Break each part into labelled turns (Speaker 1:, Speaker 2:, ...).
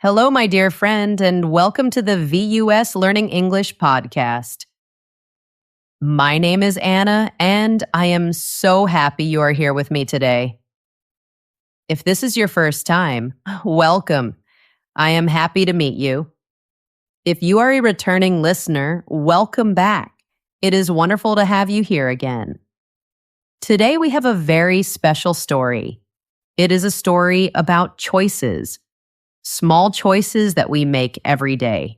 Speaker 1: Hello, my dear friend, and welcome to the VUS Learning English podcast. My name is Anna, and I am so happy you are here with me today. If this is your first time, welcome. I am happy to meet you. If you are a returning listener, welcome back. It is wonderful to have you here again. Today we have a very special story. It is a story about choices. Small choices that we make every day.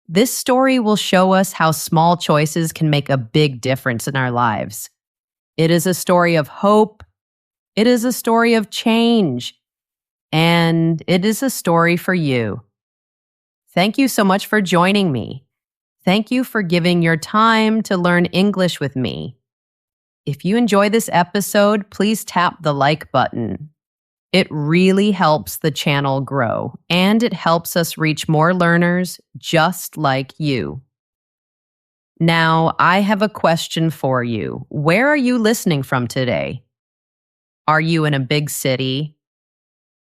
Speaker 1: This story will show us how small choices can make a big difference in our lives. It is a story of hope. It is a story of change. And it is a story for you. Thank you so much for joining me. Thank you for giving your time to learn English with me. If you enjoy this episode, please tap the like button. It really helps the channel grow, and it helps us reach more learners just like you. Now, I have a question for you. Where are you listening from today? Are you in a big city?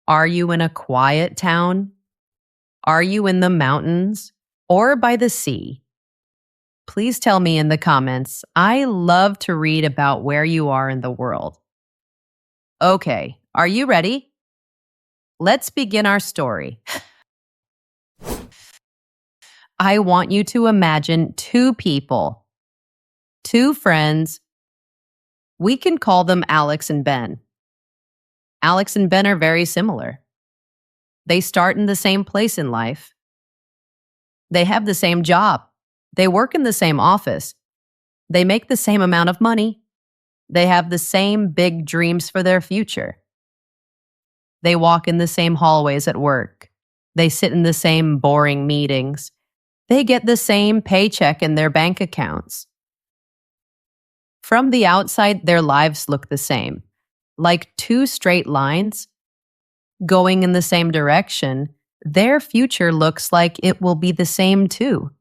Speaker 1: Are you in a quiet town? Are you in the mountains or by the sea? Please tell me in the comments. I love to read about where you are in the world. Okay. Are you ready? Let's begin our story. I want you to imagine two people, two friends. We can call them Alex and Ben. Alex and Ben are very similar. They start in the same place in life. They have the same job. They work in the same office. They make the same amount of money. They have the same big dreams for their future. They walk in the same hallways at work. They sit in the same boring meetings. They get the same paycheck in their bank accounts. From the outside, their lives look the same, like two straight lines. Going in the same direction, their future looks like it will be the same too.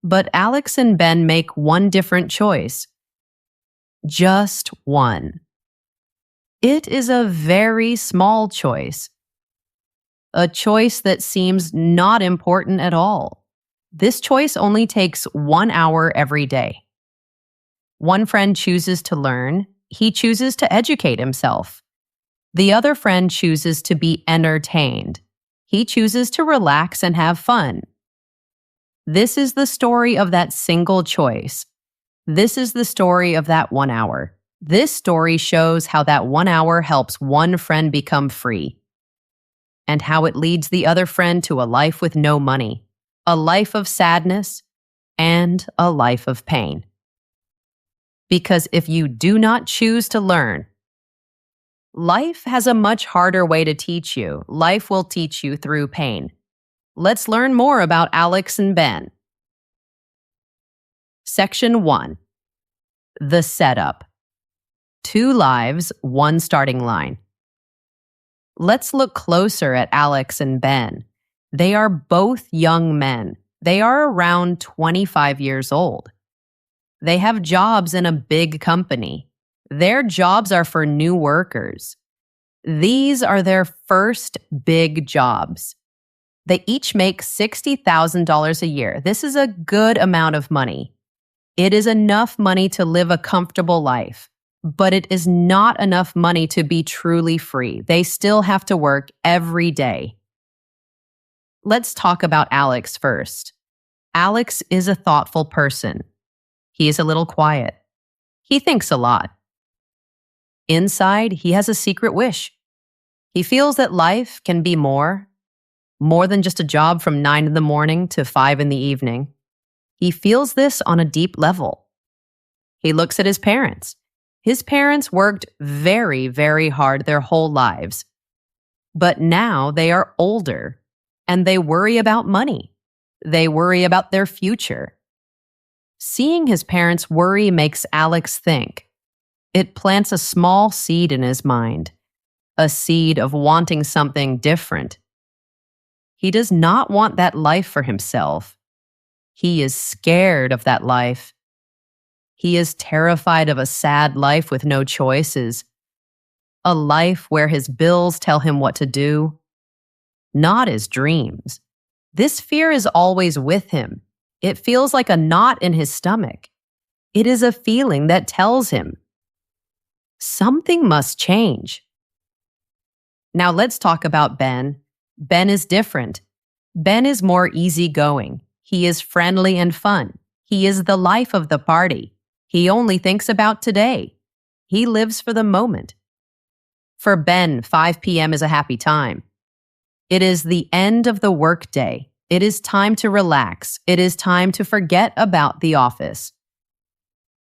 Speaker 1: But Alex and Ben make one different choice. Just one. It is a very small choice. A choice that seems not important at all. This choice only takes 1 hour every day. One friend chooses to learn. He chooses to educate himself. The other friend chooses to be entertained. He chooses to relax and have fun. This is the story of that single choice. This is the story of that 1 hour. This story shows how that 1 hour helps one friend become free, and how it leads the other friend to a life with no money, a life of sadness, and a life of pain. Because if you do not choose to learn, life has a much harder way to teach you. Life will teach you through pain. Let's learn more about Alex and Ben. Section 1. The setup. 2 lives, 1 starting line. Let's look closer at Alex and Ben. They are both young men. They are around 25 years old. They have jobs in a big company. Their jobs are for new workers. These are their first big jobs. They each make $60,000 a year. This is a good amount of money. It is enough money to live a comfortable life. But it is not enough money to be truly free. They still have to work every day. Let's talk about Alex first. Alex is a thoughtful person. He is a little quiet. He thinks a lot. Inside, he has a secret wish. He feels that life can be more than just a job from 9 in the morning to 5 in the evening. He feels this on a deep level. He looks at his parents. His parents worked very, very hard their whole lives. But now they are older, and they worry about money. They worry about their future. Seeing his parents worry makes Alex think. It plants a small seed in his mind, a seed of wanting something different. He does not want that life for himself. He is scared of that life. He is terrified of a sad life with no choices, a life where his bills tell him what to do, not his dreams. This fear is always with him. It feels like a knot in his stomach. It is a feeling that tells him something must change. Now let's talk about Ben. Ben is different. Ben is more easygoing. He is friendly and fun. He is the life of the party. He only thinks about today. He lives for the moment. For Ben, 5 p.m. is a happy time. It is the end of the workday. It is time to relax. It is time to forget about the office.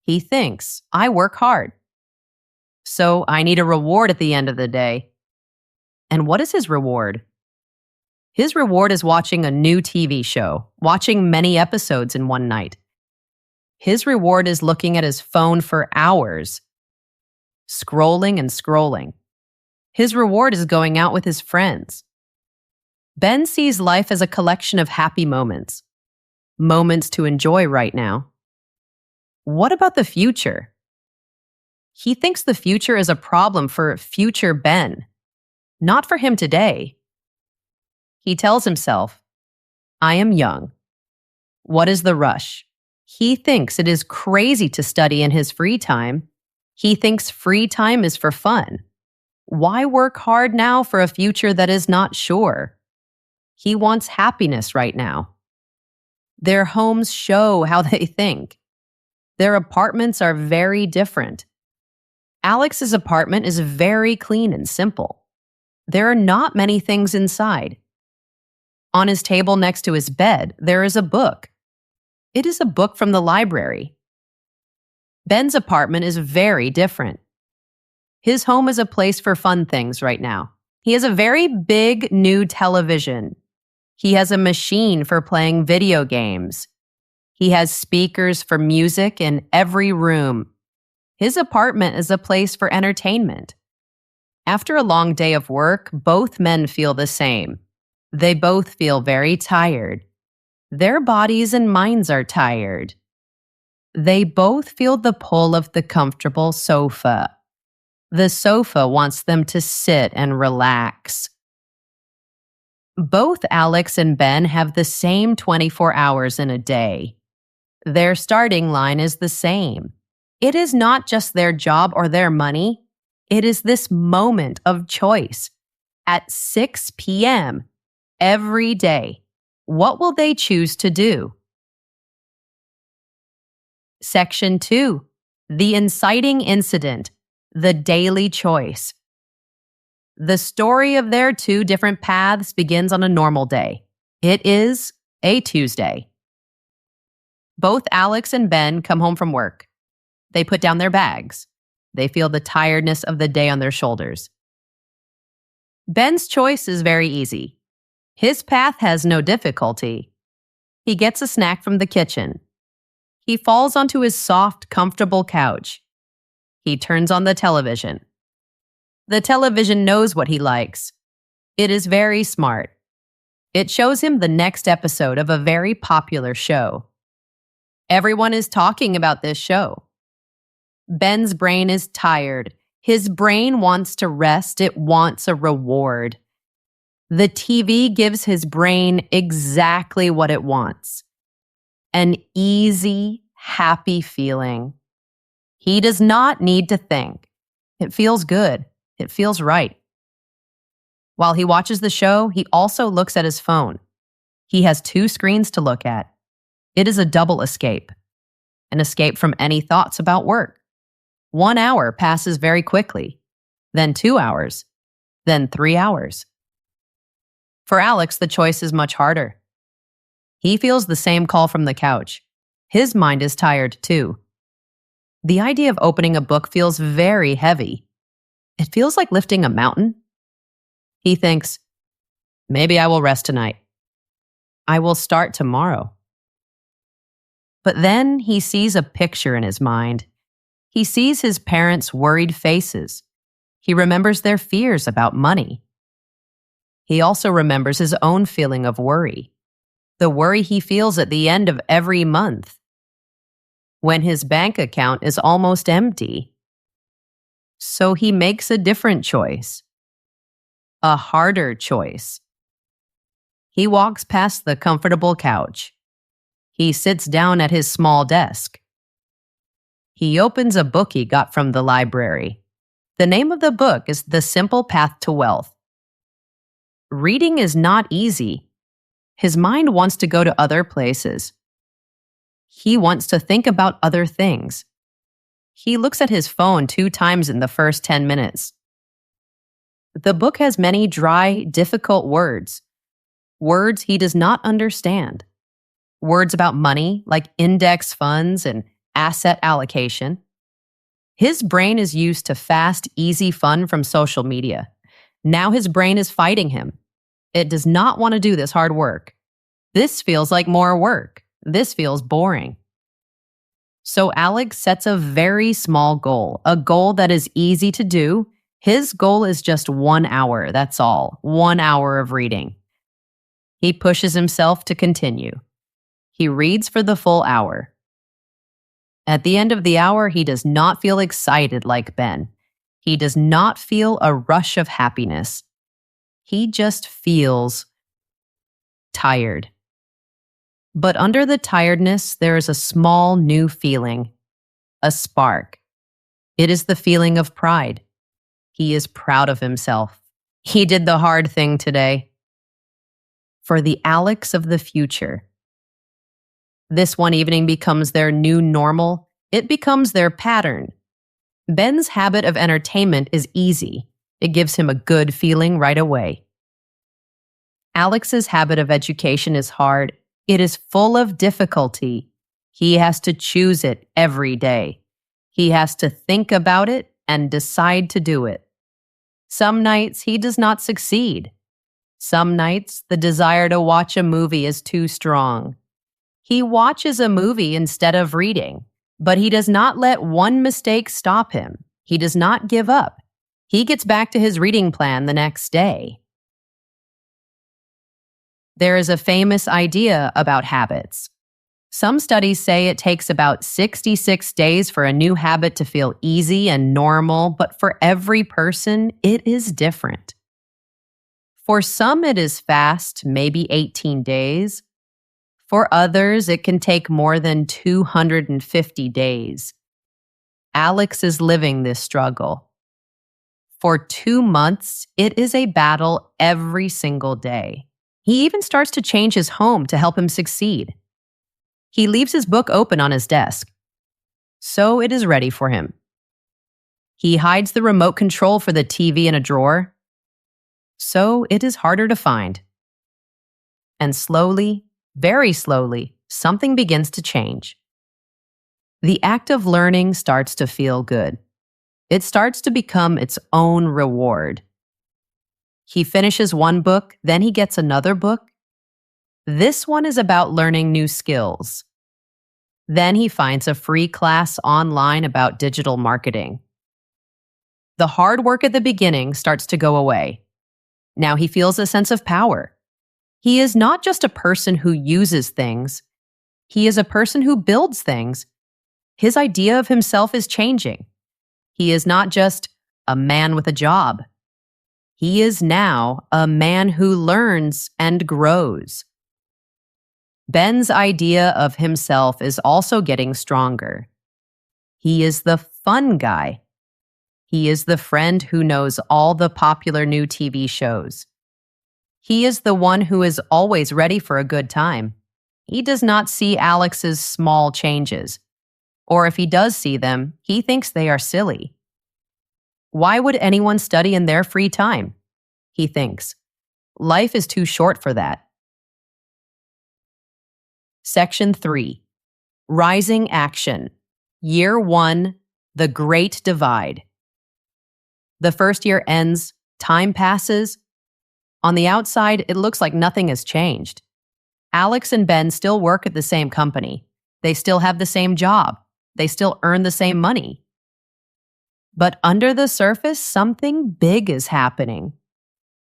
Speaker 1: He thinks, I work hard, so I need a reward at the end of the day. And what is his reward? His reward is watching a new TV show, watching many episodes in one night. His reward is looking at his phone for hours, scrolling and scrolling. His reward is going out with his friends. Ben sees life as a collection of happy moments, moments to enjoy right now. What about the future? He thinks the future is a problem for future Ben, not for him today. He tells himself, I am young. What is the rush? He thinks it is crazy to study in his free time. He thinks free time is for fun. Why work hard now for a future that is not sure? He wants happiness right now. Their homes show how they think. Their apartments are very different. Alex's apartment is very clean and simple. There are not many things inside. On his table next to his bed, there is a book. It is a book from the library. Ben's apartment is very different. His home is a place for fun things right now. He has a very big new television. He has a machine for playing video games. He has speakers for music in every room. His apartment is a place for entertainment. After a long day of work, both men feel the same. They both feel very tired. Their bodies and minds are tired. They both feel the pull of the comfortable sofa. The sofa wants them to sit and relax. Both Alex and Ben have the same 24 hours in a day. Their starting line is the same. It is not just their job or their money. It is this moment of choice. At 6 p.m. every day, what will they choose to do? Section 2. The inciting incident. The daily choice. The story of their two different paths begins on a normal day. It is a Tuesday. Both Alex and Ben come home from work. They put down their bags. They feel the tiredness of the day on their shoulders. Ben's choice is very easy. His path has no difficulty. He gets a snack from the kitchen. He falls onto his soft, comfortable couch. He turns on the television. The television knows what he likes. It is very smart. It shows him the next episode of a very popular show. Everyone is talking about this show. Ben's brain is tired. His brain wants to rest. It wants a reward. The TV gives his brain exactly what it wants. An easy, happy feeling. He does not need to think. It feels good. It feels right. While he watches the show, he also looks at his phone. He has 2 screens to look at. It is a double escape. An escape from any thoughts about work. 1 hour passes very quickly. Then 2 hours. Then 3 hours. For Alex, the choice is much harder. He feels the same call from the couch. His mind is tired too. The idea of opening a book feels very heavy. It feels like lifting a mountain. He thinks, maybe I will rest tonight. I will start tomorrow. But then he sees a picture in his mind. He sees his parents' worried faces. He remembers their fears about money. He also remembers his own feeling of worry. The worry he feels at the end of every month, when his bank account is almost empty. So he makes a different choice. A harder choice. He walks past the comfortable couch. He sits down at his small desk. He opens a book he got from the library. The name of the book is The Simple Path to Wealth. Reading is not easy. His mind wants to go to other places. He wants to think about other things. He looks at his phone 2 times in the first 10 minutes. The book has many dry, difficult words. Words he does not understand. Words about money, like index funds and asset allocation. His brain is used to fast, easy fun from social media. Now his brain is fighting him. It does not want to do this hard work. This feels like more work. This feels boring. So Alex sets a very small goal, a goal that is easy to do. His goal is just 1 hour, that's all. 1 hour of reading. He pushes himself to continue. He reads for the full hour. At the end of the hour, he does not feel excited like Ben. He does not feel a rush of happiness. He just feels tired. But under the tiredness, there is a small new feeling, a spark. It is the feeling of pride. He is proud of himself. He did the hard thing today. For the Alex of the future. This one evening becomes their new normal. It becomes their pattern. Ben's habit of entertainment is easy. It gives him a good feeling right away. Alex's habit of education is hard. It is full of difficulty. He has to choose it every day. He has to think about it and decide to do it. Some nights he does not succeed. Some nights the desire to watch a movie is too strong. He watches a movie instead of reading, but he does not let one mistake stop him. He does not give up. He gets back to his reading plan the next day. There is a famous idea about habits. Some studies say it takes about 66 days for a new habit to feel easy and normal, but for every person, it is different. For some, it is fast, maybe 18 days. For others, it can take more than 250 days. Alex is living this struggle. For 2 months, it is a battle every single day. He even starts to change his home to help him succeed. He leaves his book open on his desk, so it is ready for him. He hides the remote control for the TV in a drawer, so it is harder to find. And slowly, very slowly, something begins to change. The act of learning starts to feel good. It starts to become its own reward. He finishes one book, then he gets another book. This one is about learning new skills. Then he finds a free class online about digital marketing. The hard work at the beginning starts to go away. Now he feels a sense of power. He is not just a person who uses things. He is a person who builds things. His idea of himself is changing. He is not just a man with a job. He is now a man who learns and grows. Ben's idea of himself is also getting stronger. He is the fun guy. He is the friend who knows all the popular new TV shows. He is the one who is always ready for a good time. He does not see Alex's small changes. Or if he does see them, he thinks they are silly. Why would anyone study in their free time? He thinks. Life is too short for that. Section 3. Rising Action. Year 1. The Great Divide. The first year ends, time passes. On the outside, it looks like nothing has changed. Alex and Ben still work at the same company. They still have the same job. They still earn the same money. But under the surface, something big is happening.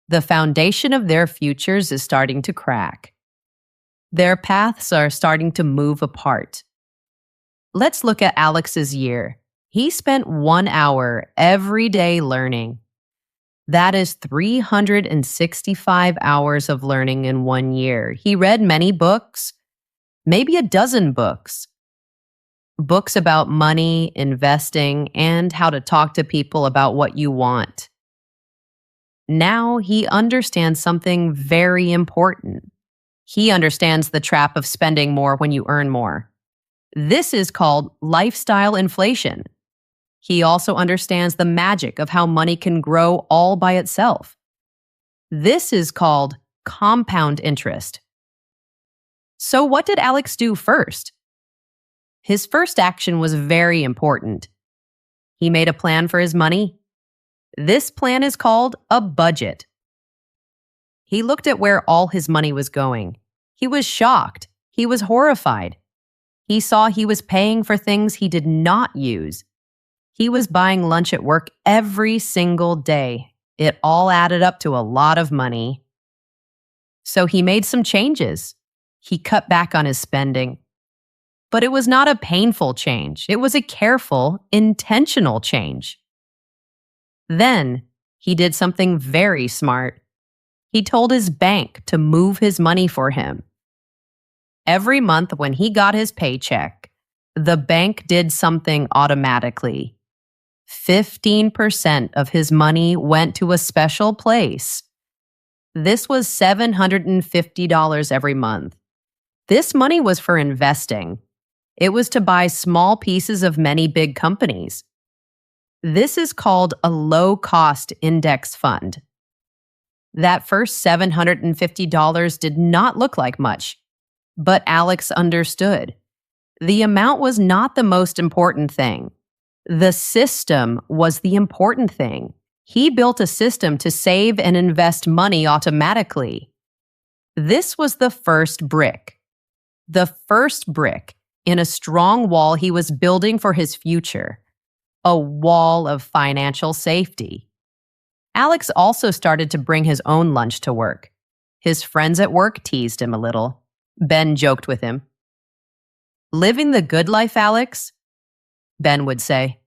Speaker 1: The foundation of their futures is starting to crack. Their paths are starting to move apart. Let's look at Alex's year. He spent 1 hour every day learning. That is 365 hours of learning in 1 year. He read many books, maybe a dozen books. Books about money, investing, and how to talk to people about what you want. Now he understands something very important. He understands the trap of spending more when you earn more. This is called lifestyle inflation. He also understands the magic of how money can grow all by itself. This is called compound interest. So what did Alex do first? His first action was very important. He made a plan for his money. This plan is called a budget. He looked at where all his money was going. He was shocked. He was horrified. He saw he was paying for things he did not use. He was buying lunch at work every single day. It all added up to a lot of money. So he made some changes. He cut back on his spending. But it was not a painful change. It was a careful, intentional change. Then he did something very smart. He told his bank to move his money for him. Every month when he got his paycheck, the bank did something automatically. 15% of his money went to a special place. This was $750 every month. This money was for investing. It was to buy small pieces of many big companies. This is called a low-cost index fund. That first $750 did not look like much, but Alex understood. The amount was not the most important thing. The system was the important thing. He built a system to save and invest money automatically. This was the first brick. The first brick in a strong wall he was building for his future. A wall of financial safety. Alex also started to bring his own lunch to work. His friends at work teased him a little. Ben joked with him. "Living the good life, Alex?" Ben would say.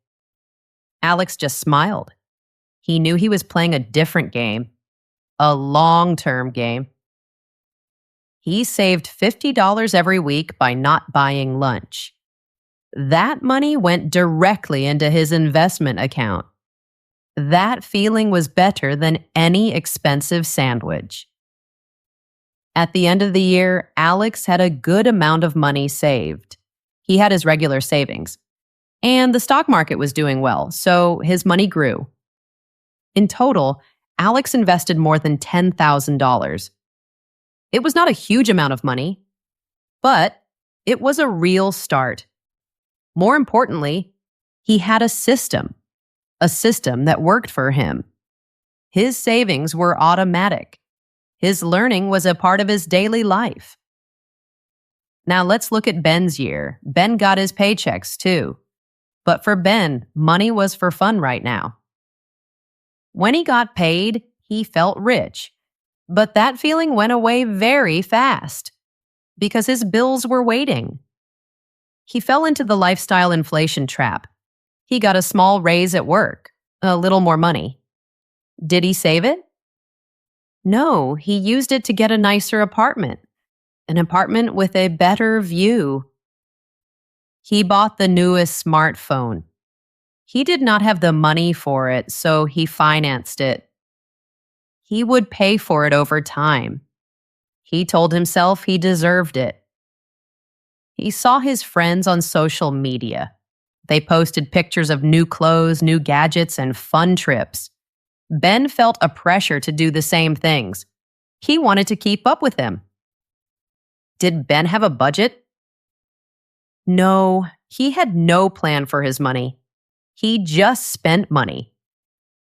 Speaker 1: Alex just smiled. He knew he was playing a different game, a long-term game. He saved $50 every week by not buying lunch. That money went directly into his investment account. That feeling was better than any expensive sandwich. At the end of the year, Alex had a good amount of money saved. He had his regular savings. And the stock market was doing well, so his money grew. In total, Alex invested more than $10,000. It was not a huge amount of money, but it was a real start. More importantly, he had a system that worked for him. His savings were automatic. His learning was a part of his daily life. Now let's look at Ben's year. Ben got his paychecks too. But for Ben, money was for fun right now. When he got paid, he felt rich. But that feeling went away very fast because his bills were waiting. He fell into the lifestyle inflation trap. He got a small raise at work, a little more money. Did he save it? No, he used it to get a nicer apartment, an apartment with a better view. He bought the newest smartphone. He did not have the money for it, so he financed it. He would pay for it over time. He told himself he deserved it. He saw his friends on social media. They posted pictures of new clothes, new gadgets, and fun trips. Ben felt a pressure to do the same things. He wanted to keep up with them. Did Ben have a budget? No, he had no plan for his money. He just spent money.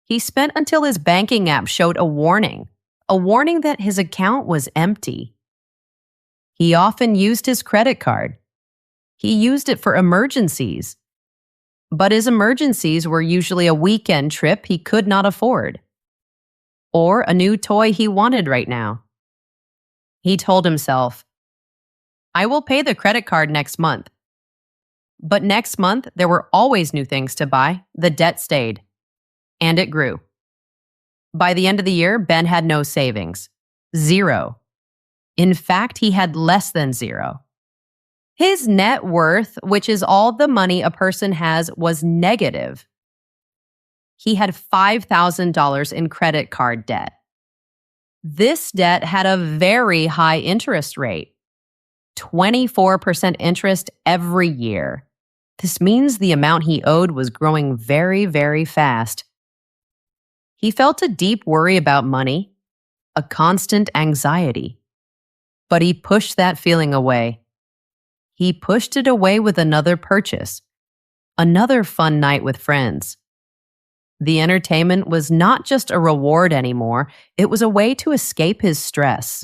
Speaker 1: He spent until his banking app showed a warning that his account was empty. He often used his credit card. He used it for emergencies. But his emergencies were usually a weekend trip he could not afford, or a new toy he wanted right now. He told himself, "I will pay the credit card next month." But next month, there were always new things to buy. The debt stayed, and it grew. By the end of the year, Ben had no savings. Zero. In fact, he had less than zero. His net worth, which is all the money a person has, was negative. He had $5,000 in credit card debt. This debt had a very high interest rate, 24% interest every year. This means the amount he owed was growing very, very fast. He felt a deep worry about money, a constant anxiety. But he pushed that feeling away. He pushed it away with another purchase, another fun night with friends. The entertainment was not just a reward anymore, it was a way to escape his stress.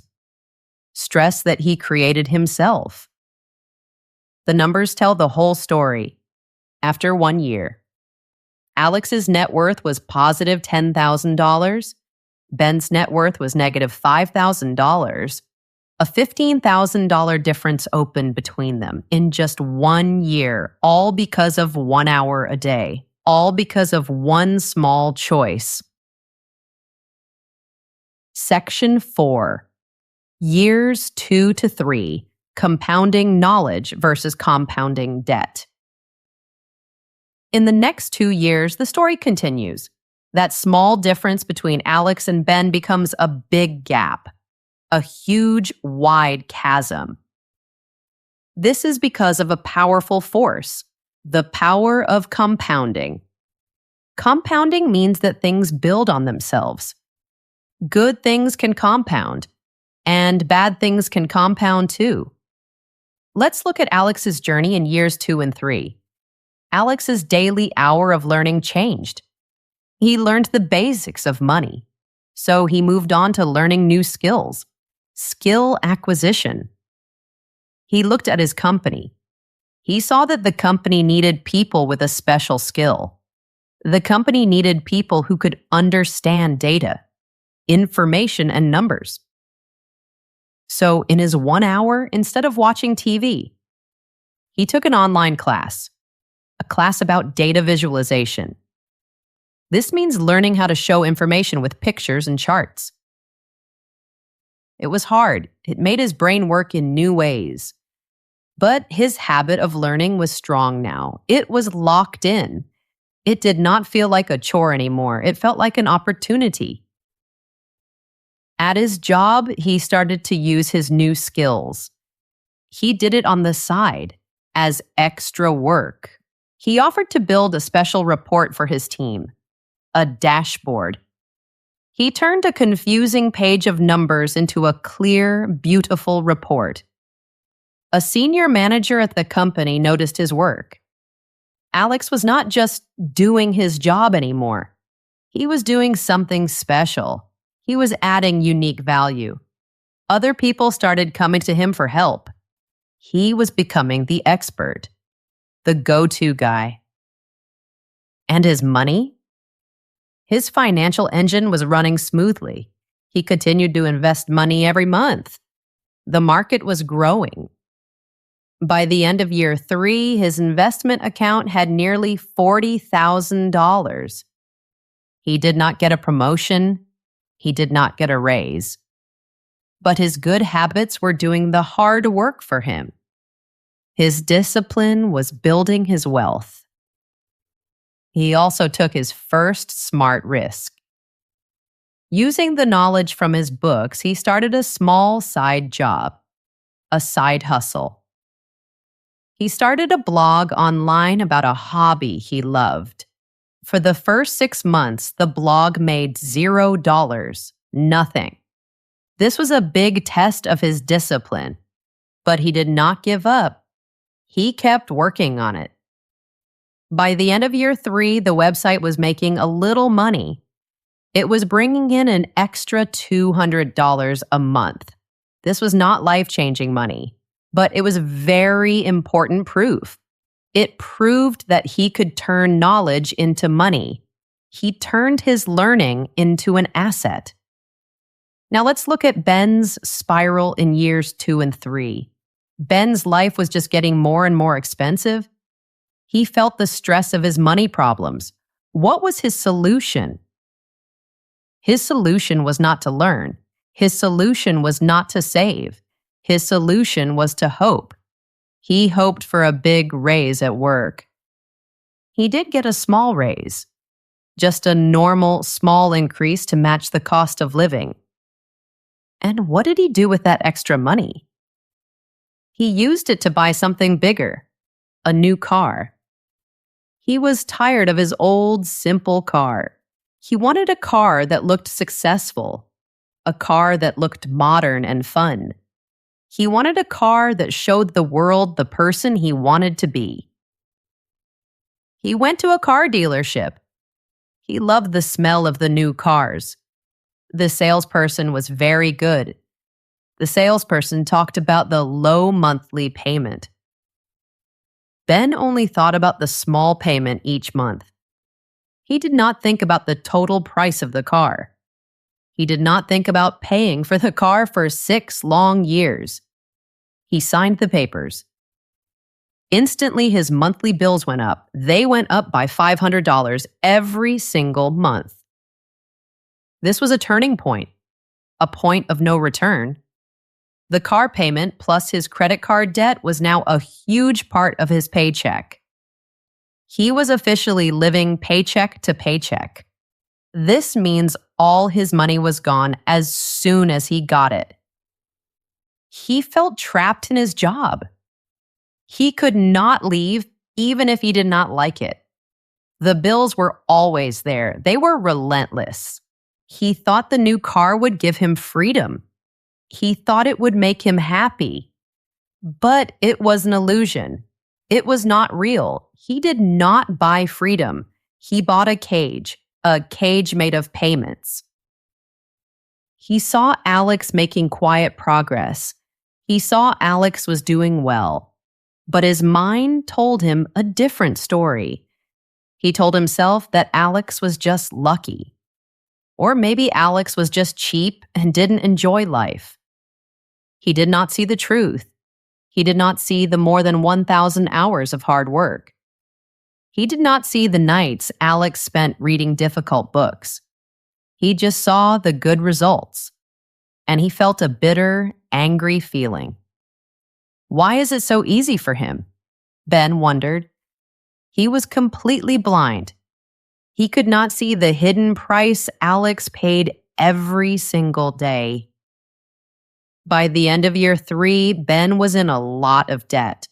Speaker 1: Stress that he created himself. The numbers tell the whole story. After 1 year, Alex's net worth was positive $10,000. Ben's net worth was negative $5,000. A $15,000 difference opened between them in just 1 year, all because of 1 hour a day, all because of one small choice. Section 4. Years 2 to 3. Compounding knowledge versus compounding debt. In the next 2 years, the story continues. That small difference between Alex and Ben becomes a big gap, a huge, wide chasm. This is because of a powerful force, the power of compounding. Compounding means that things build on themselves. Good things can compound, and bad things can compound too. Let's look at Alex's journey in years 2 and 3. Alex's daily hour of learning changed. He learned the basics of money, so he moved on to learning new skills, skill acquisition. He looked at his company. He saw that the company needed people with a special skill. The company needed people who could understand data, information, and numbers. So in his 1 hour, instead of watching TV, he took an online class, a class about data visualization. This means learning how to show information with pictures and charts. It was hard. It made his brain work in new ways. But his habit of learning was strong now. It was locked in. It did not feel like a chore anymore. It felt like an opportunity. At his job, he started to use his new skills. He did it on the side, as extra work. He offered to build a special report for his team, a dashboard. He turned a confusing page of numbers into a clear, beautiful report. A senior manager at the company noticed his work. Alex was not just doing his job anymore. He was doing something special. He was adding unique value. Other people started coming to him for help. He was becoming the expert, the go-to guy. And his money? His financial engine was running smoothly. He continued to invest money every month. The market was growing. By the end of year 3, his investment account had nearly $40,000. He did not get a promotion. He did not get a raise. But his good habits were doing the hard work for him. His discipline was building his wealth. He also took his first smart risk. Using the knowledge from his books, he started a small side job, a side hustle. He started a blog online about a hobby he loved. For the first 6 months, the blog made $0, nothing. This was a big test of his discipline, but he did not give up. He kept working on it. By the end of year 3, the website was making a little money. It was bringing in an extra $200 a month. This was not life-changing money, but it was very important proof. It proved that he could turn knowledge into money. He turned his learning into an asset. Now let's look at Ben's spiral in years 2 and 3. Ben's life was just getting more and more expensive. He felt the stress of his money problems. What was his solution? His solution was not to learn. His solution was not to save. His solution was to hope. He hoped for a big raise at work. He did get a small raise, just a normal, small increase to match the cost of living. And what did he do with that extra money? He used it to buy something bigger, a new car. He was tired of his old, simple car. He wanted a car that looked successful, a car that looked modern and fun. He wanted a car that showed the world the person he wanted to be. He went to a car dealership. He loved the smell of the new cars. The salesperson was very good. The salesperson talked about the low monthly payment. Ben only thought about the small payment each month. He did not think about the total price of the car. He did not think about paying for the car for 6 long years. He signed the papers. Instantly, his monthly bills went up. They went up by $500 every single month. This was a turning point, a point of no return. The car payment plus his credit card debt was now a huge part of his paycheck. He was officially living paycheck to paycheck. This means all his money was gone as soon as he got it. He felt trapped in his job. He could not leave even if he did not like it. The bills were always there. They were relentless. He thought the new car would give him freedom. He thought it would make him happy. But it was an illusion. It was not real. He did not buy freedom. He bought a cage made of payments. He saw Alex making quiet progress. He saw Alex was doing well. But his mind told him a different story. He told himself that Alex was just lucky. Or maybe Alex was just cheap and didn't enjoy life. He did not see the truth. He did not see the more than 1,000 hours of hard work. He did not see the nights Alex spent reading difficult books. He just saw the good results. And he felt a bitter, angry feeling. Why is it so easy for him? Ben wondered. He was completely blind. He could not see the hidden price Alex paid every single day. By the end of year 3, Ben was in a lot of debt.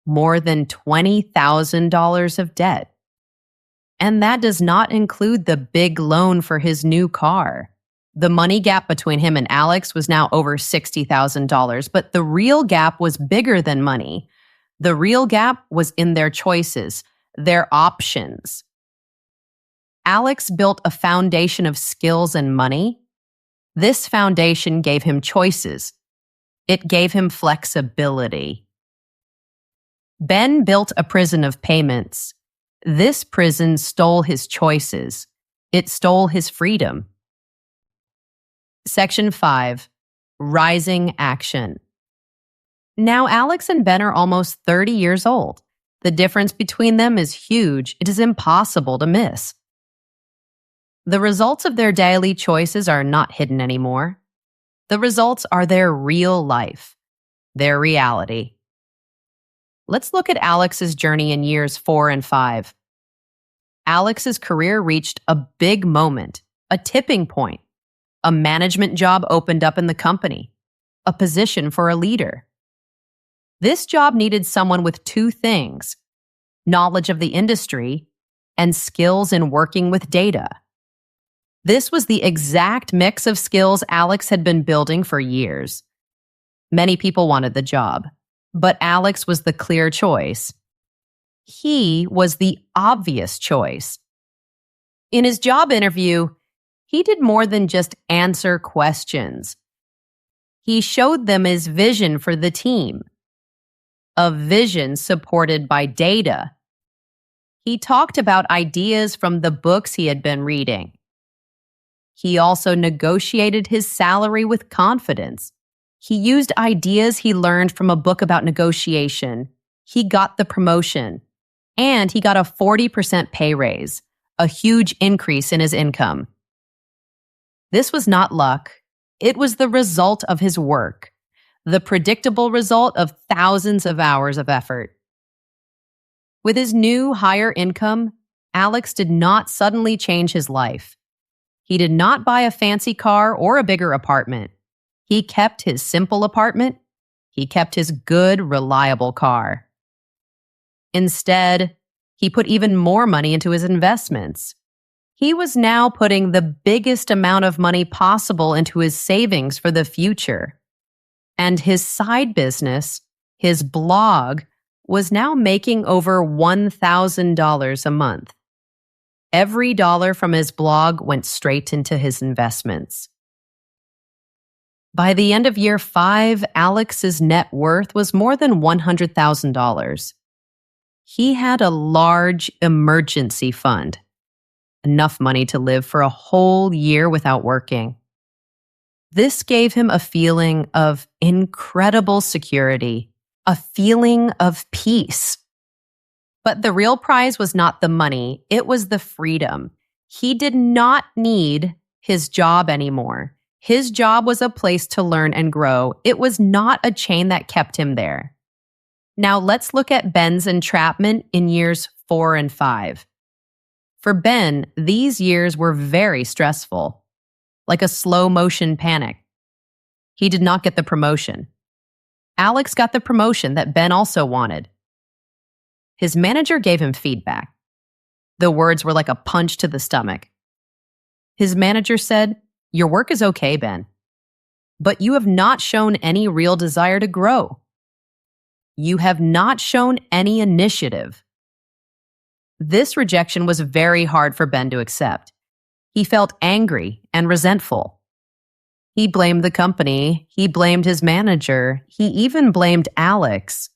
Speaker 1: More than $20,000 of debt. And that does not include the big loan for his new car. The money gap between him and Alex was now over $60,000, but the real gap was bigger than money. The real gap was in their choices, their options. Alex built a foundation of skills and money. This foundation gave him choices. It gave him flexibility. Ben built a prison of payments. This prison stole his choices. It stole his freedom. Section 5. Rising Action. Now Alex and Ben are almost 30 years old. The difference between them is huge. It is impossible to miss. The results of their daily choices are not hidden anymore. The results are their real life, their reality. Let's look at Alex's journey in years 4 and 5. Alex's career reached a big moment, a tipping point. A management job opened up in the company, a position for a leader. This job needed someone with 2 things: knowledge of the industry and skills in working with data. This was the exact mix of skills Alex had been building for years. Many people wanted the job, but Alex was the clear choice. He was the obvious choice. In his job interview, he did more than just answer questions. He showed them his vision for the team, a vision supported by data. He talked about ideas from the books he had been reading. He also negotiated his salary with confidence. He used ideas he learned from a book about negotiation. He got the promotion, and he got a 40% pay raise, a huge increase in his income. This was not luck. It was the result of his work, the predictable result of thousands of hours of effort. With his new higher income, Alex did not suddenly change his life. He did not buy a fancy car or a bigger apartment. He kept his simple apartment. He kept his good, reliable car. Instead, he put even more money into his investments. He was now putting the biggest amount of money possible into his savings for the future. And his side business, his blog, was now making over $1,000 a month. Every dollar from his blog went straight into his investments. By the end of year 5, Alex's net worth was more than $100,000. He had a large emergency fund, enough money to live for a whole year without working. This gave him a feeling of incredible security, a feeling of peace. But the real prize was not the money, it was the freedom. He did not need his job anymore. His job was a place to learn and grow. It was not a chain that kept him there. Now let's look at Ben's entrapment in years 4 and 5. For Ben, these years were very stressful, like a slow motion panic. He did not get the promotion. Alex got the promotion that Ben also wanted. His manager gave him feedback. The words were like a punch to the stomach. His manager said, "Your work is okay, Ben, but you have not shown any real desire to grow. You have not shown any initiative." This rejection was very hard for Ben to accept. He felt angry and resentful. He blamed the company. He blamed his manager. He even blamed Alex.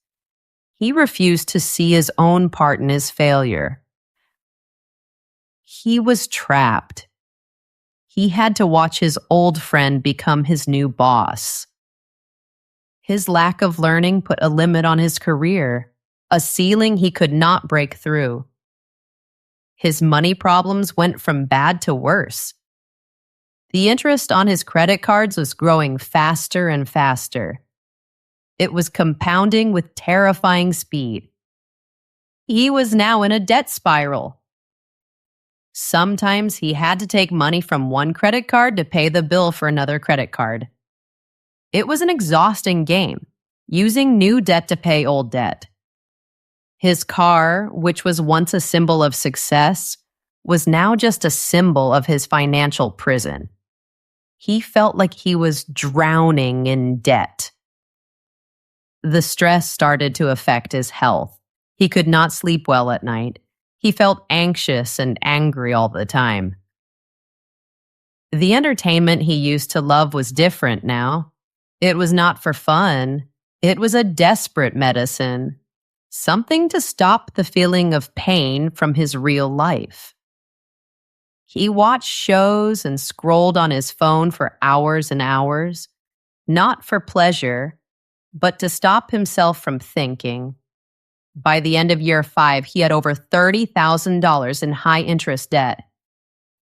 Speaker 1: He refused to see his own part in his failure. He was trapped. He had to watch his old friend become his new boss. His lack of learning put a limit on his career, a ceiling he could not break through. His money problems went from bad to worse. The interest on his credit cards was growing faster and faster. It was compounding with terrifying speed. He was now in a debt spiral. Sometimes he had to take money from one credit card to pay the bill for another credit card. It was an exhausting game, using new debt to pay old debt. His car, which was once a symbol of success, was now just a symbol of his financial prison. He felt like he was drowning in debt. The stress started to affect his health. He could not sleep well at night. He felt anxious and angry all the time. The entertainment he used to love was different now. It was not for fun. It was a desperate medicine, something to stop the feeling of pain from his real life. He watched shows and scrolled on his phone for hours and hours, not for pleasure, but to stop himself from thinking. By the end of year 5, he had over $30,000 in high-interest debt.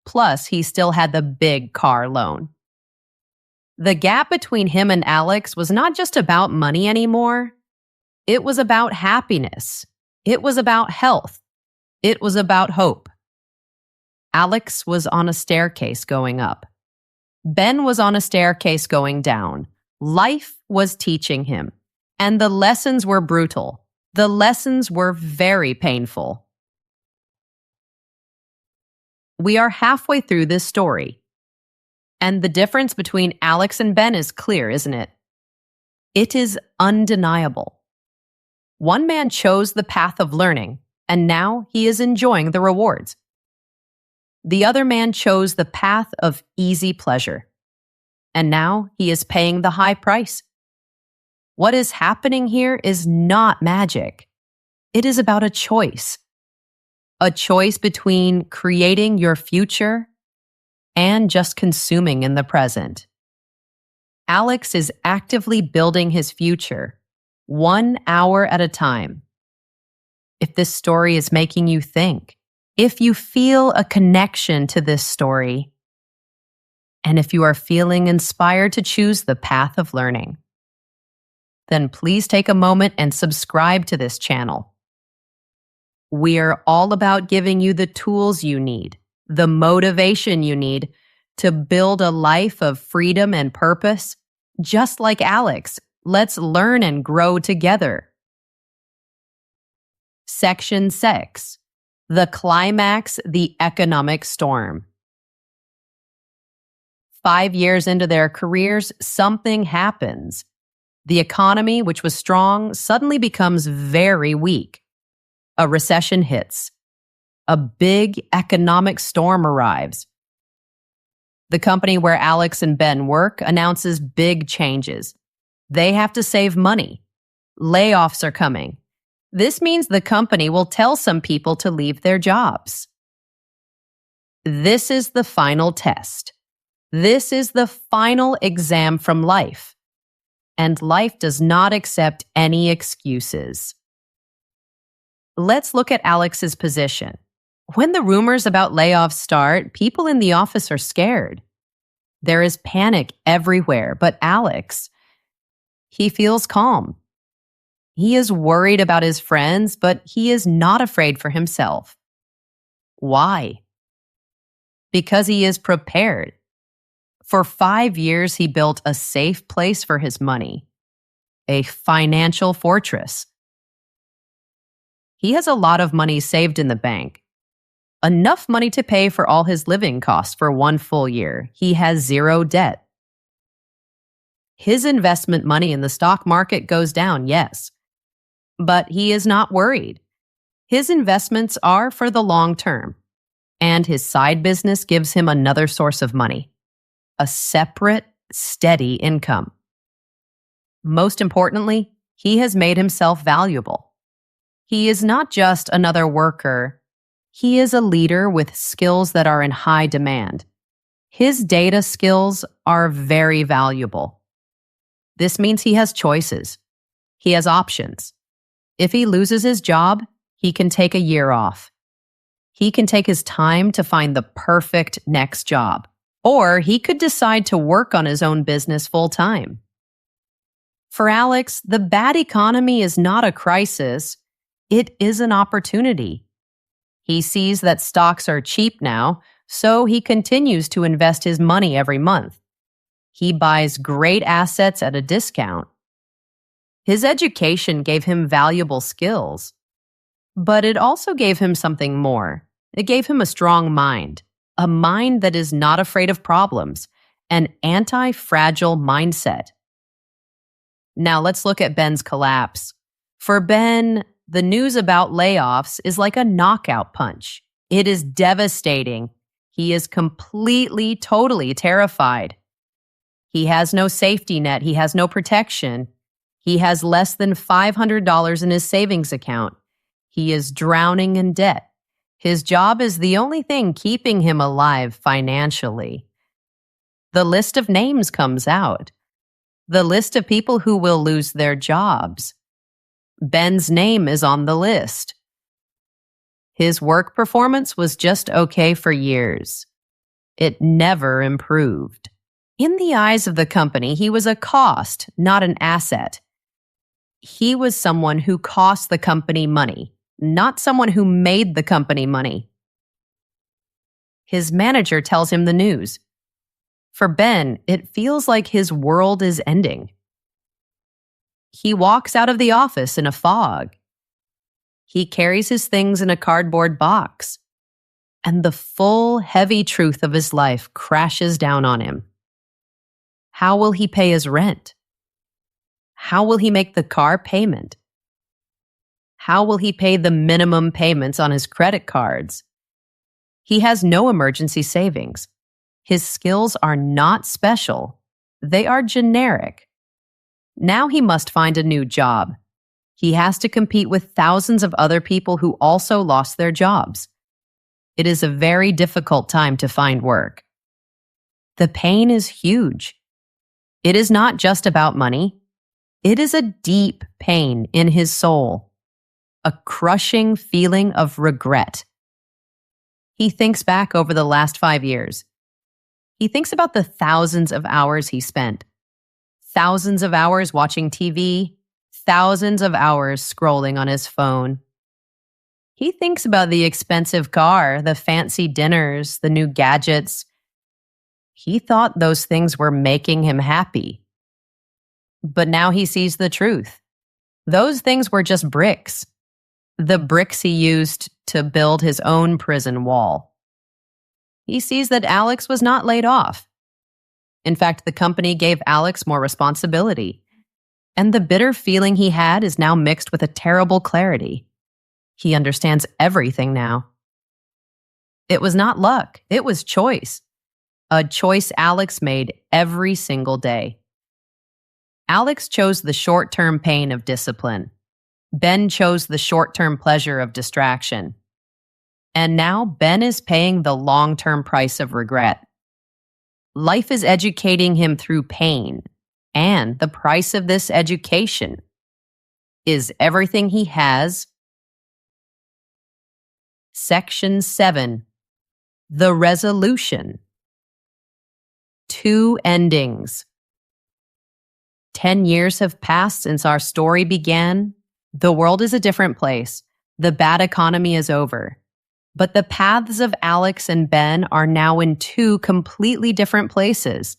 Speaker 1: Plus, he still had the big car loan. The gap between him and Alex was not just about money anymore. It was about happiness. It was about health. It was about hope. Alex was on a staircase going up. Ben was on a staircase going down. Life was teaching him, and the lessons were brutal. The lessons were very painful. We are halfway through this story, and the difference between Alex and Ben is clear, isn't it? It is undeniable. One man chose the path of learning, and now he is enjoying the rewards. The other man chose the path of easy pleasure, and now he is paying the high price. What is happening here is not magic. It is about a choice. A choice between creating your future and just consuming in the present. Alex is actively building his future, 1 hour at a time. If this story is making you think, if you feel a connection to this story, and if you are feeling inspired to choose the path of learning, then please take a moment and subscribe to this channel. We are all about giving you the tools you need, the motivation you need to build a life of freedom and purpose. Just like Alex, let's learn and grow together. Section 6. The climax, the economic storm. 5 years into their careers, something happens. The economy, which was strong, suddenly becomes very weak. A recession hits. A big economic storm arrives. The company where Alex and Ben work announces big changes. They have to save money. Layoffs are coming. This means the company will tell some people to leave their jobs. This is the final test. This is the final exam from life. And life does not accept any excuses. Let's look at Alex's position. When the rumors about layoffs start, people in the office are scared. There is panic everywhere, but Alex, he feels calm. He is worried about his friends, but he is not afraid for himself. Why? Because he is prepared. For 5 years, he built a safe place for his money, a financial fortress. He has a lot of money saved in the bank, enough money to pay for all his living costs for 1 full year. He has 0 debt. His investment money in the stock market goes down, yes, but he is not worried. His investments are for the long term, and his side business gives him another source of money, a separate, steady income. Most importantly, he has made himself valuable. He is not just another worker. He is a leader with skills that are in high demand. His data skills are very valuable. This means he has choices. He has options. If he loses his job, he can take a year off. He can take his time to find the perfect next job. Or he could decide to work on his own business full time. For Alex, the bad economy is not a crisis. It is an opportunity. He sees that stocks are cheap now, so he continues to invest his money every month. He buys great assets at a discount. His education gave him valuable skills, but it also gave him something more. It gave him a strong mind, a mind that is not afraid of problems, an anti-fragile mindset. Now let's look at Ben's collapse. For Ben, the news about layoffs is like a knockout punch. It is devastating. He is completely, totally terrified. He has no safety net. He has no protection. He has less than $500 in his savings account. He is drowning in debt. His job is the only thing keeping him alive financially. The list of names comes out. The list of people who will lose their jobs. Ben's name is on the list. His work performance was just okay for years. It never improved. In the eyes of the company, he was a cost, not an asset. He was someone who cost the company money, not someone who made the company money. His manager tells him the news. For Ben, it feels like his world is ending. He walks out of the office in a fog. He carries his things in a cardboard box, and the full, heavy truth of his life crashes down on him. How will he pay his rent? How will he make the car payment? How will he pay the minimum payments on his credit cards? He has no emergency savings. His skills are not special. They are generic. Now he must find a new job. He has to compete with thousands of other people who also lost their jobs. It is a very difficult time to find work. The pain is huge. It is not just about money. It is a deep pain in his soul, a crushing feeling of regret. He thinks back over the last 5 years. He thinks about the thousands of hours he spent. Thousands of hours watching TV, thousands of hours scrolling on his phone. He thinks about the expensive car, the fancy dinners, the new gadgets. He thought those things were making him happy. But now he sees the truth. Those things were just bricks. The bricks he used to build his own prison wall. He sees that Alex was not laid off. In fact, the company gave Alex more responsibility. And the bitter feeling he had is now mixed with a terrible clarity. He understands everything now. It was not luck, it was choice. A choice Alex made every single day. Alex chose the short-term pain of discipline. Ben chose the short-term pleasure of distraction. And now Ben is paying the long-term price of regret. Life is educating him through pain, and the price of this education is everything he has. Section 7. The Resolution. 2 endings. 10 years have passed since our story began. The world is a different place. The bad economy is over. But the paths of Alex and Ben are now in 2 completely different places.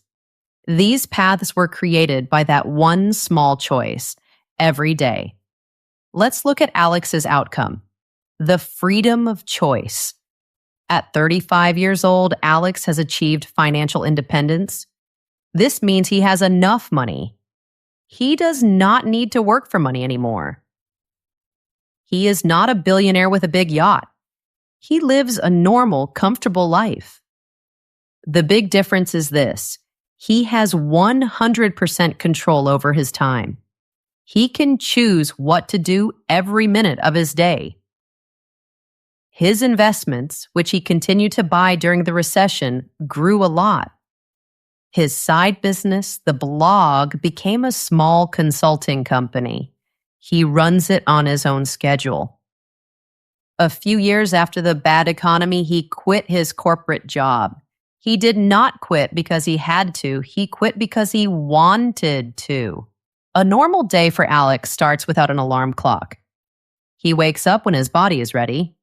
Speaker 1: These paths were created by that one small choice every day. Let's look at Alex's outcome. The freedom of choice. At 35 years old, Alex has achieved financial independence. This means he has enough money. He does not need to work for money anymore. He is not a billionaire with a big yacht. He lives a normal, comfortable life. The big difference is this: he has 100% control over his time. He can choose what to do every minute of his day. His investments, which he continued to buy during the recession, grew a lot. His side business, the blog, became a small consulting company. He runs it on his own schedule. A few years after the bad economy, he quit his corporate job. He did not quit because he had to. He quit because he wanted to. A normal day for Alex starts without an alarm clock. He wakes up when his body is ready.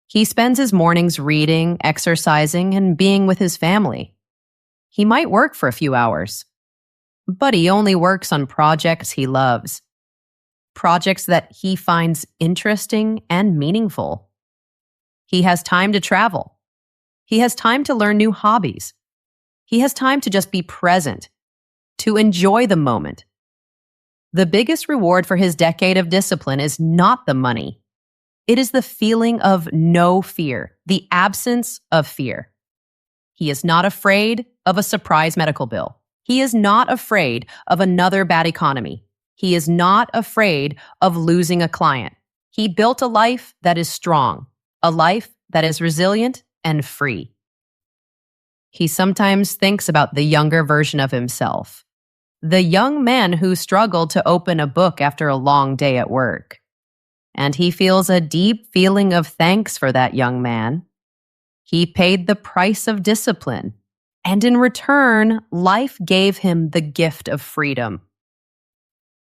Speaker 1: He spends his mornings reading, exercising, and being with his family. He might work for a few hours, but he only works on projects he loves. Projects that he finds interesting and meaningful. He has time to travel. He has time to learn new hobbies. He has time to just be present, to enjoy the moment. The biggest reward for his decade of discipline is not the money. It is the feeling of no fear, the absence of fear. He is not afraid of a surprise medical bill. He is not afraid of another bad economy. He is not afraid of losing a client. He built a life that is strong, a life that is resilient and free. He sometimes thinks about the younger version of himself, the young man who struggled to open a book after a long day at work. And he feels a deep feeling of thanks for that young man. He paid the price of discipline, and in return, life gave him the gift of freedom.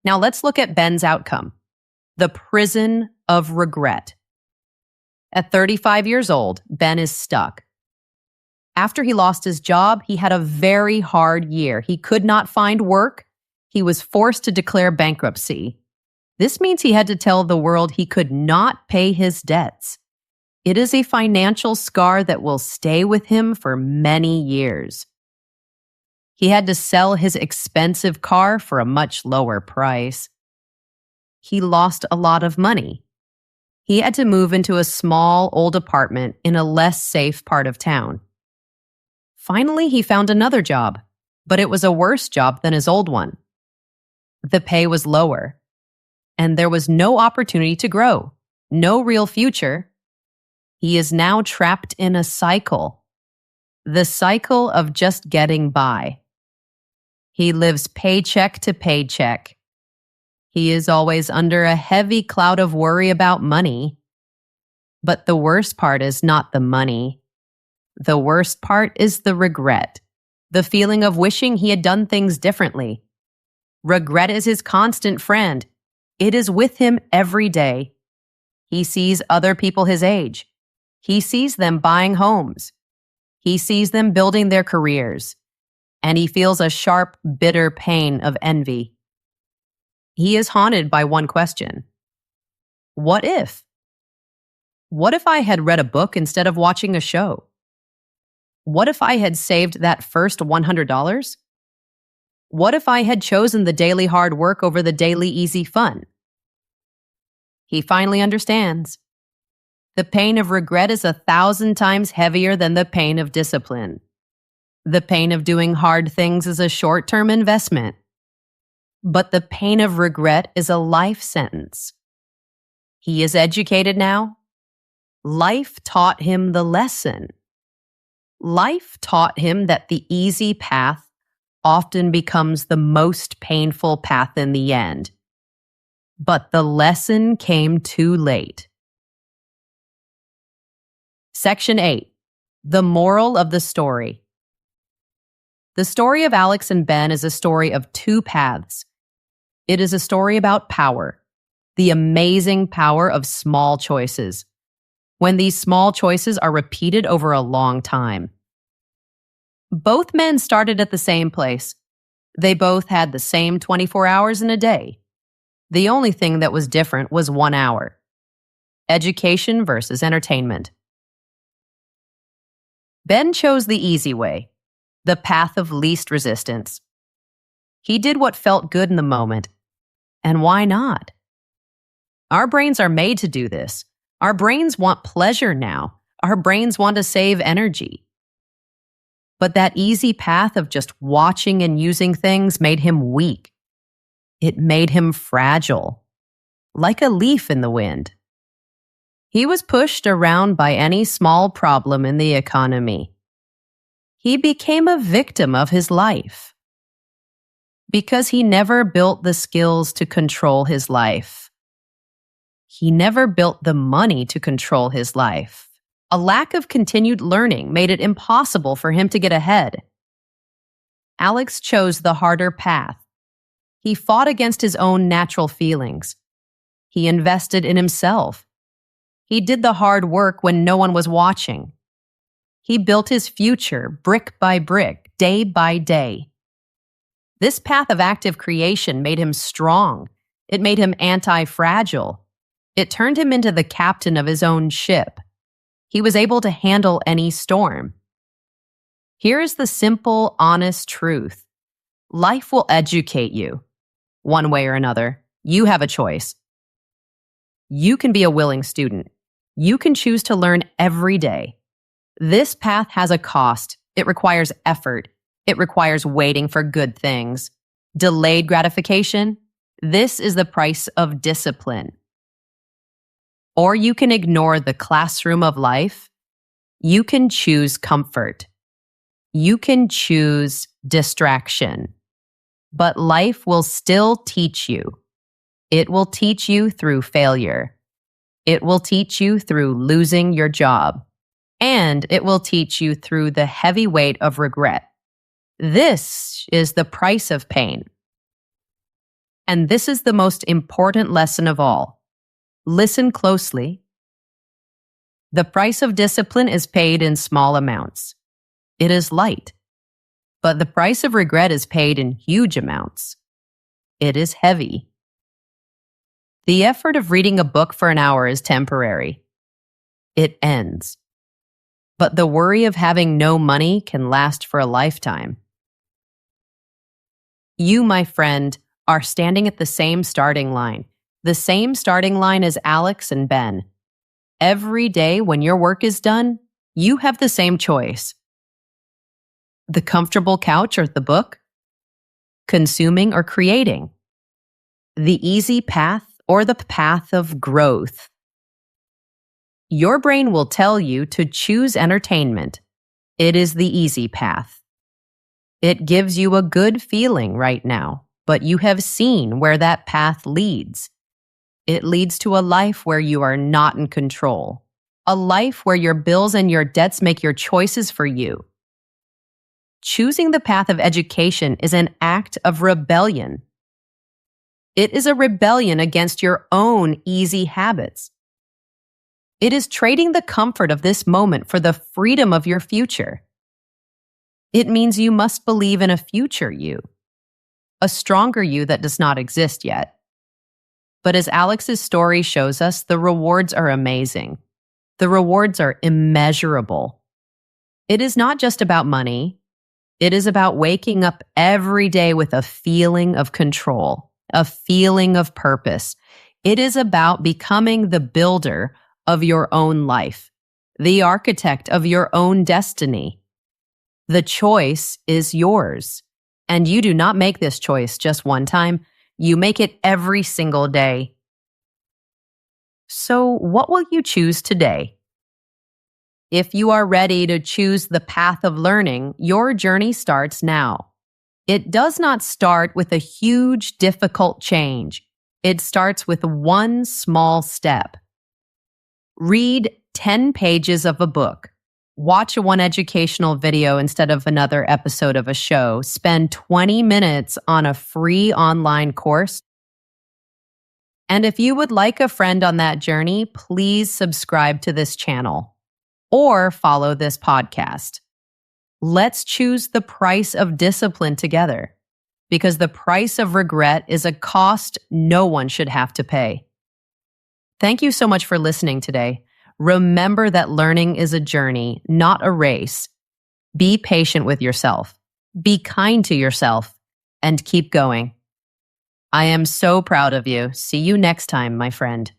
Speaker 1: Now let's look at Ben's outcome, the prison of regret. At 35 years old, Ben is stuck. After he lost his job, he had a very hard year. He could not find work. He was forced to declare bankruptcy. This means he had to tell the world he could not pay his debts. It is a financial scar that will stay with him for many years. He had to sell his expensive car for a much lower price. He lost a lot of money. He had to move into a small, old apartment in a less safe part of town. Finally, he found another job, but it was a worse job than his old one. The pay was lower, and there was no opportunity to grow, no real future. He is now trapped in a cycle, the cycle of just getting by. He lives paycheck to paycheck. He is always under a heavy cloud of worry about money. But the worst part is not the money. The worst part is the regret. The feeling of wishing he had done things differently. Regret is his constant friend. It is with him every day. He sees other people his age. He sees them buying homes. He sees them building their careers. And he feels a sharp, bitter pain of envy. He is haunted by one question. What if? What if I had read a book instead of watching a show? What if I had saved that first $100? What if I had chosen the daily hard work over the daily easy fun? He finally understands. The pain of regret is 1,000 times heavier than the pain of discipline. The pain of doing hard things is a short-term investment. But the pain of regret is a life sentence. He is educated now. Life taught him the lesson. Life taught him that the easy path often becomes the most painful path in the end. But the lesson came too late. Section 8. The moral of the story. The story of Alex and Ben is a story of two paths. It is a story about power, the amazing power of small choices, when these small choices are repeated over a long time. Both men started at the same place. They both had the same 24 hours in a day. The only thing that was different was 1 hour. Education versus entertainment. Ben chose the easy way, the path of least resistance. He did what felt good in the moment. And why not? Our brains are made to do this. Our brains want pleasure now. Our brains want to save energy. But that easy path of just watching and using things made him weak. It made him fragile, like a leaf in the wind. He was pushed around by any small problem in the economy. He became a victim of his life because he never built the skills to control his life. He never built the money to control his life. A lack of continued learning made it impossible for him to get ahead. Alex chose the harder path. He fought against his own natural feelings. He invested in himself. He did the hard work when no one was watching. He built his future brick by brick, day by day. This path of active creation made him strong. It made him anti-fragile. It turned him into the captain of his own ship. He was able to handle any storm. Here is the simple, honest truth. Life will educate you. One way or another, you have a choice. You can be a willing student. You can choose to learn every day. This path has a cost. It requires effort. It requires waiting for good things. Delayed gratification. This is the price of discipline. Or you can ignore the classroom of life. You can choose comfort. You can choose distraction. But life will still teach you. It will teach you through failure. It will teach you through losing your job. And it will teach you through the heavy weight of regret. This is the price of pain. And this is the most important lesson of all. Listen closely. The price of discipline is paid in small amounts. It is light. But the price of regret is paid in huge amounts. It is heavy. The effort of reading a book for an hour is temporary. It ends. But the worry of having no money can last for a lifetime. You, my friend, are standing at the same starting line. The same starting line as Alex and Ben. Every day when your work is done, you have the same choice. The comfortable couch or the book? Consuming or creating? The easy path or the path of growth? Your brain will tell you to choose entertainment. It is the easy path. It gives you a good feeling right now, but you have seen where that path leads. It leads to a life where you are not in control. A life where your bills and your debts make your choices for you. Choosing the path of education is an act of rebellion. It is a rebellion against your own easy habits. It is trading the comfort of this moment for the freedom of your future. It means you must believe in a future you, a stronger you that does not exist yet. But as Alex's story shows us, the rewards are amazing. The rewards are immeasurable. It is not just about money. It is about waking up every day with a feeling of control, a feeling of purpose. It is about becoming the builder of your own life, the architect of your own destiny. The choice is yours, and you do not make this choice just one time. You make it every single day. So, what will you choose today? If you are ready to choose the path of learning, your journey starts now. It does not start with a huge, difficult change. It starts with one small step. Read 10 pages of a book. Watch one educational video instead of another episode of a show. Spend 20 minutes on a free online course. And if you would like a friend on that journey, please subscribe to this channel or follow this podcast. Let's choose the price of discipline together, because the price of regret is a cost no one should have to pay. Thank you so much for listening today. Remember that learning is a journey, not a race. Be patient with yourself. Be kind to yourself, and keep going. I am so proud of you. See you next time, my friend.